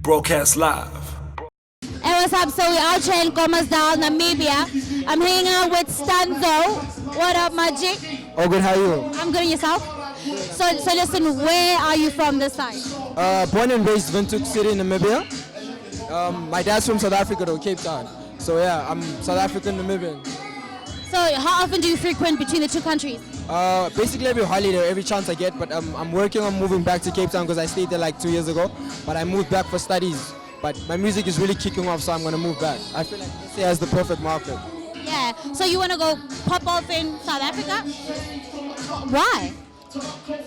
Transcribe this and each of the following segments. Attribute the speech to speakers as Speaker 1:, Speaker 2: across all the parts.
Speaker 1: Broadcast live.
Speaker 2: Hey, what's up? So we're out here in South Namibia. I'm hanging out with Stanzo. What up, Magic?
Speaker 3: Oh, good. How are you?
Speaker 2: I'm good. And yourself? So listen, where are you from this side?
Speaker 3: Born and raised Windhoek City, Namibia. My dad's from South Africa, though, Cape Town. So yeah, I'm South African-Namibian.
Speaker 2: So how often do you frequent between the two countries?
Speaker 3: Basically every holiday, every chance I get. But I'm working on moving back to Cape Town because I stayed there like 2 years ago. But I moved back for studies. But my music is really kicking off, so I'm going to move back. I feel like this has the perfect market.
Speaker 2: Yeah. So you want to go pop off in South Africa? Why?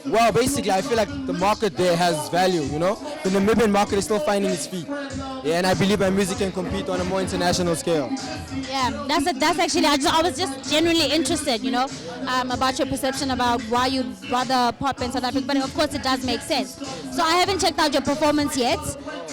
Speaker 3: Well, basically, I feel like the market there has value, you know? The Namibian market is still finding its feet. Yeah, and I believe my music can compete on a more international scale.
Speaker 2: Yeah, that's actually, I was just genuinely interested, you know, about your perception about why you'd rather pop in South Africa, but of course it does make sense. So I haven't checked out your performance yet,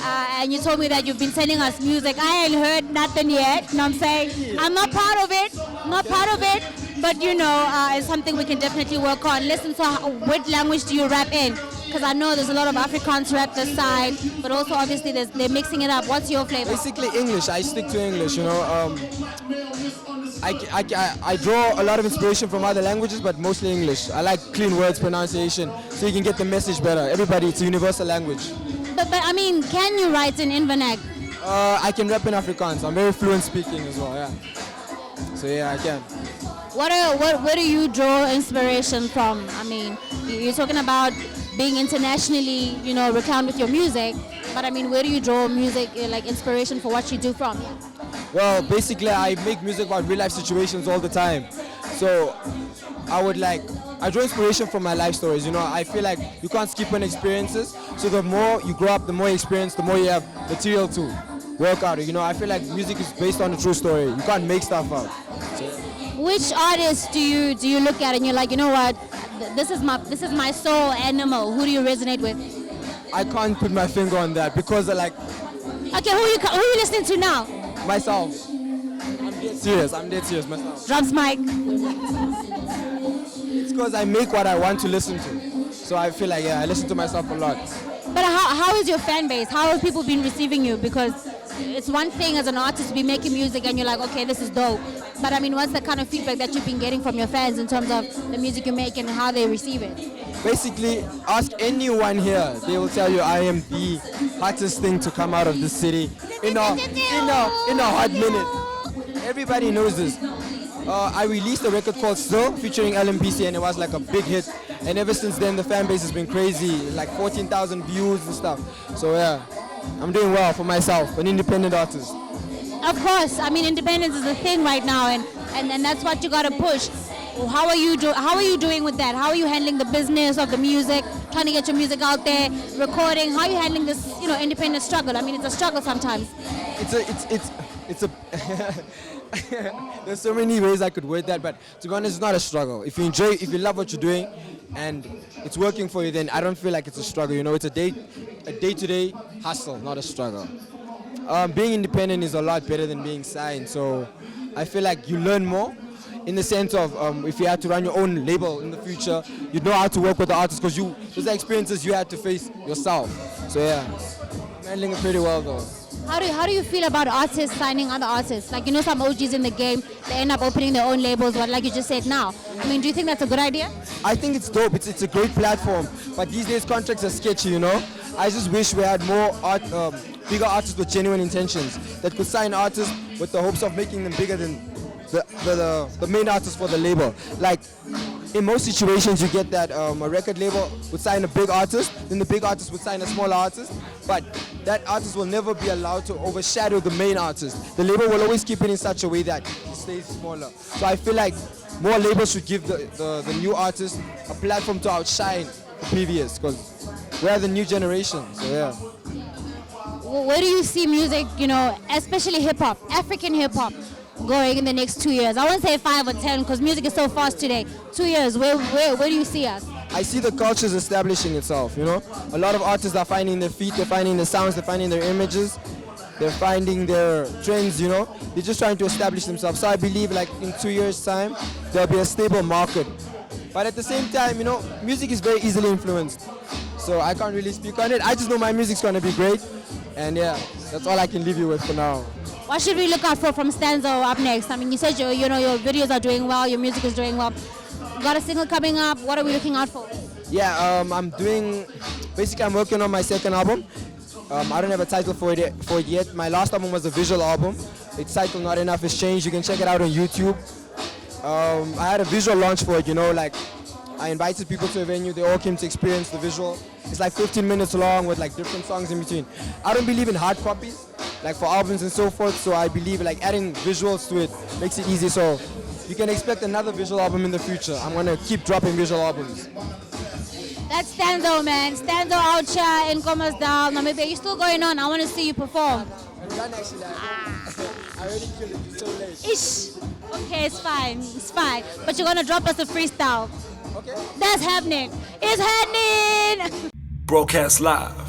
Speaker 2: and you told me that you've been sending us music. I ain't heard nothing yet, you know what I'm saying? I'm not part of it, but you know, it's something we can definitely work on. Listen, so what language do you rap in? Because I know there's a lot of Afrikaans rap this side, but also obviously they're mixing it up. What's your flavor?
Speaker 3: Basically English. I stick to English, you know. I draw a lot of inspiration from other languages, but mostly English. I like clean words, pronunciation, so you can get the message better. Everybody, it's a universal language.
Speaker 2: But I mean, can you write in Invernac?
Speaker 3: I can rap in Afrikaans. I'm very fluent speaking as well, yeah. So yeah, I can.
Speaker 2: Where do you draw inspiration from? I mean, you're talking about being internationally, you know, renowned with your music, but I mean, where do you draw music, like inspiration for what you do from?
Speaker 3: Well, basically, I make music about real life situations all the time. So I draw inspiration from my life stories. You know, I feel like you can't skip on experiences. So the more you grow up, the more you experience, the more you have material to work out. You know, I feel like music is based on a true story. You can't make stuff up. So,
Speaker 2: which artists do you look at and you're like, you know what, this is my soul animal? Who do you resonate with?
Speaker 3: I can't put my finger on that because I like.
Speaker 2: Okay, who are you listening to now?
Speaker 3: Myself. I'm dead serious myself.
Speaker 2: Drums mic.
Speaker 3: It's because I make what I want to listen to. So I feel like, yeah, I listen to myself a lot.
Speaker 2: But how is your fan base? How have people been receiving you? Because it's one thing as an artist to be making music and you're like, okay, this is dope. But I mean, what's the kind of feedback that you've been getting from your fans in terms of the music you make and how they receive it?
Speaker 3: Basically, ask anyone here. They will tell you I am the hottest thing to come out of this city in a hot minute. Everybody knows this. I released a record called Still featuring LMBC and it was like a big hit. And ever since then, the fan base has been crazy, like 14,000 views and stuff. So yeah, I'm doing well for myself, an independent artist.
Speaker 2: Of course, I mean independence is a thing right now, and that's what you gotta push. How are you doing with that? How are you handling the business of the music, trying to get your music out there, recording? How are you handling this, you know, independent struggle? I mean, it's a struggle sometimes.
Speaker 3: It's a there's so many ways I could word that, but to be honest, it's not a struggle. If you love what you're doing, and it's working for you, then I don't feel like it's a struggle. You know, it's a day-to-day hustle, not a struggle. Being independent is a lot better than being signed, so I feel like you learn more in the sense of if you had to run your own label in the future, you know how to work with the artists because those are experiences you had to face yourself. So yeah, I'm handling it pretty well though.
Speaker 2: How do you feel about artists signing other artists? Like, you know, some OGs in the game, they end up opening their own labels, but like you just said now. I mean, do you think that's a good idea?
Speaker 3: I think it's dope. It's a great platform, but these days contracts are sketchy, you know? I just wish we had more bigger artists with genuine intentions that could sign artists with the hopes of making them bigger than the main artist for the label. Like, in most situations you get that a record label would sign a big artist, then the big artist would sign a smaller artist, but that artist will never be allowed to overshadow the main artist. The label will always keep it in such a way that it stays smaller. So I feel like more labels should give the new artist a platform to outshine the previous, because we're the new generation, so yeah.
Speaker 2: Where do you see music, you know, especially hip-hop, African hip-hop, going in the next 2 years? I won't say 5 or 10 because music is so fast today. 2 years, where do you see us?
Speaker 3: I see the culture's establishing itself, you know. A lot of artists are finding their feet, they're finding their sounds, they're finding their images, they're finding their trends, you know. They're just trying to establish themselves. So I believe like in 2 years' time, there'll be a stable market. But at the same time, you know, music is very easily influenced. So I can't really speak on it. I just know my music's gonna be great. And yeah, that's all I can leave you with for now.
Speaker 2: What should we look out for from Stanzo up next? I mean, you said your videos are doing well, your music is doing well. You got a single coming up. What are we looking out for?
Speaker 3: Yeah, basically I'm working on my second album. I don't have a title for it yet. My last album was a visual album. Its title, Not Enough, is changed. You can check it out on YouTube. I had a visual launch for it, like I invited people to a venue. They all came to experience the visual. It's like 15 minutes long with like different songs in between. I don't believe in hard copies, like for albums and so forth. So I believe like adding visuals to it makes it easy. So you can expect another visual album in the future. I'm gonna keep dropping visual albums.
Speaker 2: That's Stanzo, man. Stanzo out here in Kommersdal, Namibia. You're still going on. I want to see you perform.
Speaker 3: I'm done actually. I already killed it. It's so late.
Speaker 2: Ish. Okay, it's fine. It's fine. But you're gonna drop us a freestyle.
Speaker 3: Okay.
Speaker 2: That's happening. It's happening.
Speaker 1: Broadcast live